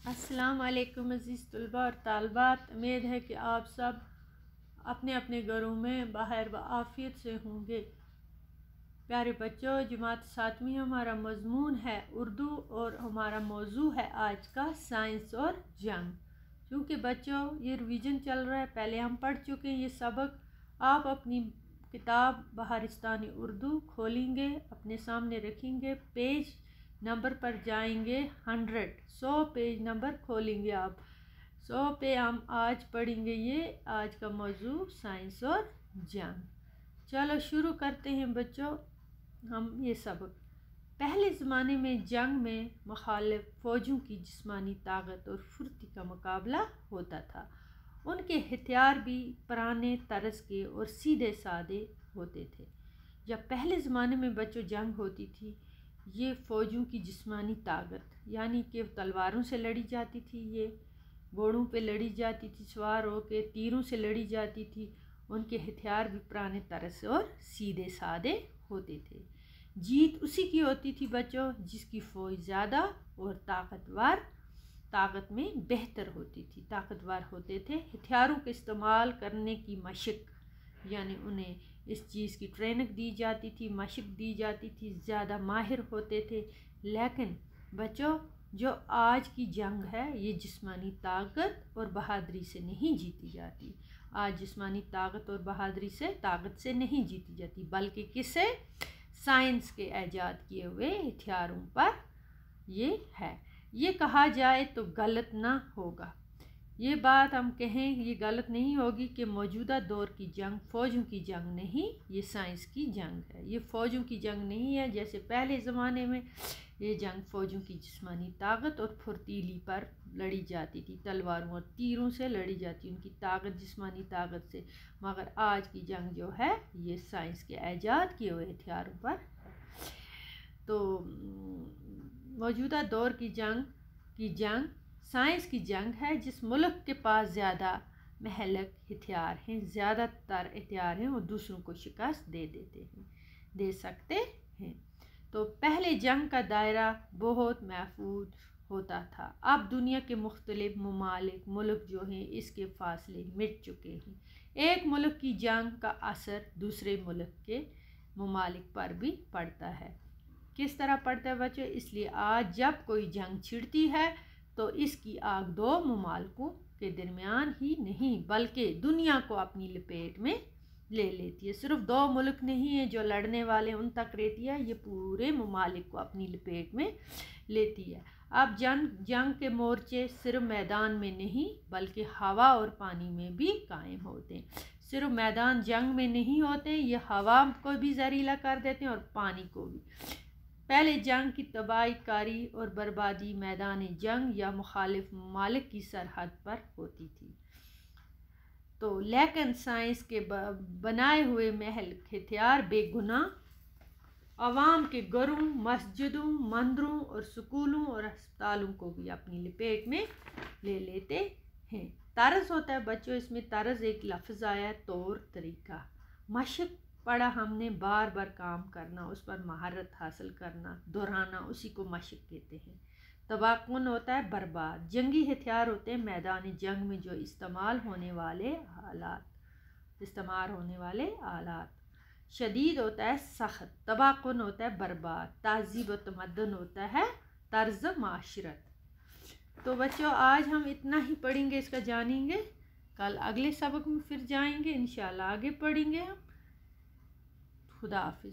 अस्सलाम वालेकुम अज़ीज़ तलबा और तालबात। उम्मीद है कि आप सब अपने अपने घरों में बाहर व आफ़ियत से होंगे। प्यारे बच्चों, जमात सातवीं हमारा मज़मून है उर्दू और हमारा मौजू है आज का साइंस और जंग। क्योंकि बच्चों ये रिवीजन चल रहा है, पहले हम पढ़ चुके हैं ये सबक। आप अपनी किताब बहारिस्तानी उर्दू खोलेंगे, अपने सामने रखेंगे, पेज नंबर पर जाएंगे 100 पेज नंबर खोलेंगे आप 100 पे हम आज पढ़ेंगे ये आज का मौजू साइंस और जंग। चलो शुरू करते हैं बच्चों हम ये सबक। पहले ज़माने में जंग में मुखालिफ फ़ौजों की जिस्मानी ताकत और फुर्ती का मुकाबला होता था। उनके हथियार भी पुराने तर्ज के और सीधे सादे होते थे। जब पहले ज़माने में बच्चों जंग होती थी, ये फ़ौजों की जिस्मानी ताकत यानी कि तलवारों से लड़ी जाती थी, ये घोड़ों पे लड़ी जाती थी, सवार होकर तीरों से लड़ी जाती थी। उनके हथियार भी पुराने तरह और सीधे सादे होते थे। जीत उसी की होती थी बच्चों जिसकी फ़ौज ज़्यादा और ताकत में बेहतर होती थी, ताकतवर होते थे। हथियारों का इस्तेमाल करने की मशक यानी उन्हें इस चीज़ की ट्रेनिंग दी जाती थी, मशक दी जाती थी, ज़्यादा माहिर होते थे। लेकिन बच्चों जो आज की जंग है ये जिस्मानी ताकत और बहादुरी से नहीं जीती जाती। आज जिस्मानी ताकत और बहादुरी से ताकत से नहीं जीती जाती, बल्कि किससे? साइंस के ऐजाद किए हुए हथियारों पर ये है। ये कहा जाए तो गलत ना होगा, ये बात हम कहें ये गलत नहीं होगी कि मौजूदा दौर की जंग फ़ौजों की जंग नहीं, ये साइंस की जंग है। ये फ़ौजों की जंग नहीं है जैसे पहले ज़माने में ये जंग फ़ौजों की जिस्मानी ताकत और फुर्तीली पर लड़ी जाती थी, तलवारों और तीरों से लड़ी जाती, उनकी ताकत जिस्मानी ताकत से। मगर आज की जंग जो है ये साइंस के ऐजाद किए हुए हथियारों पर। तो मौजूदा दौर की जंग साइंस की जंग है। जिस मुल्क के पास ज़्यादा महलक हथियार हैं, ज़्यादातर हथियार हैं, वो दूसरों को शिकस्त दे सकते हैं। तो पहले जंग का दायरा बहुत महफूज होता था। अब दुनिया के मुख्तलिफ मुल्क जो हैं इसके फासले मिट चुके हैं। एक मुल्क की जंग का असर दूसरे मुल्क के ममालिक पर भी पड़ता है। किस तरह पड़ता है बच्चों? इसलिए आज जब कोई जंग छिड़ती है तो इसकी आग दो ममालिकों के दरमियान ही नहीं बल्कि दुनिया को अपनी लपेट में ले लेती है। सिर्फ दो मुल्क नहीं है जो लड़ने वाले उन तक रहती है, ये पूरे ममालिक को अपनी लपेट में लेती है। अब जंग के मोर्चे सिर्फ मैदान में नहीं बल्कि हवा और पानी में भी कायम होते हैं। सिर्फ मैदान जंग में नहीं होते, ये हवा को भी जहरीला कर देते हैं और पानी को भी। पहले जंग की तबाही कारी और बर्बादी मैदान जंग या मुखालिफ ममालिक की सरहद पर होती थी। तो लेकिन साइंस के बनाए हुए महल हथियार बेगुनाह अवाम के घरों, मस्जिदों, मंदिरों और स्कूलों और अस्पतालों को भी अपनी लपेट में ले लेते हैं। तर्ज होता है बच्चों, इसमें तर्ज एक लफ्ज़ आया है, तौर तरीका। मशक पढ़ा हमने, बार बार काम करना, उस पर महारत हासिल करना, दोहराना, उसी को मशक कहते हैं। तबाकुन होता है बर्बाद। जंगी हथियार होते हैं मैदान जंग में जो इस्तेमाल होने वाले आलात। शदीद होता है सख्त। तबाकुन होता है बर्बाद। तहजीब व तमद्दुन होता है तर्ज माशरत। तो बच्चों आज हम इतना ही पढ़ेंगे, इसका जानेंगे। कल अगले सबक में फिर जाएंगे इंशाल्लाह, आगे पढ़ेंगे हम। खुदा हाफिज़।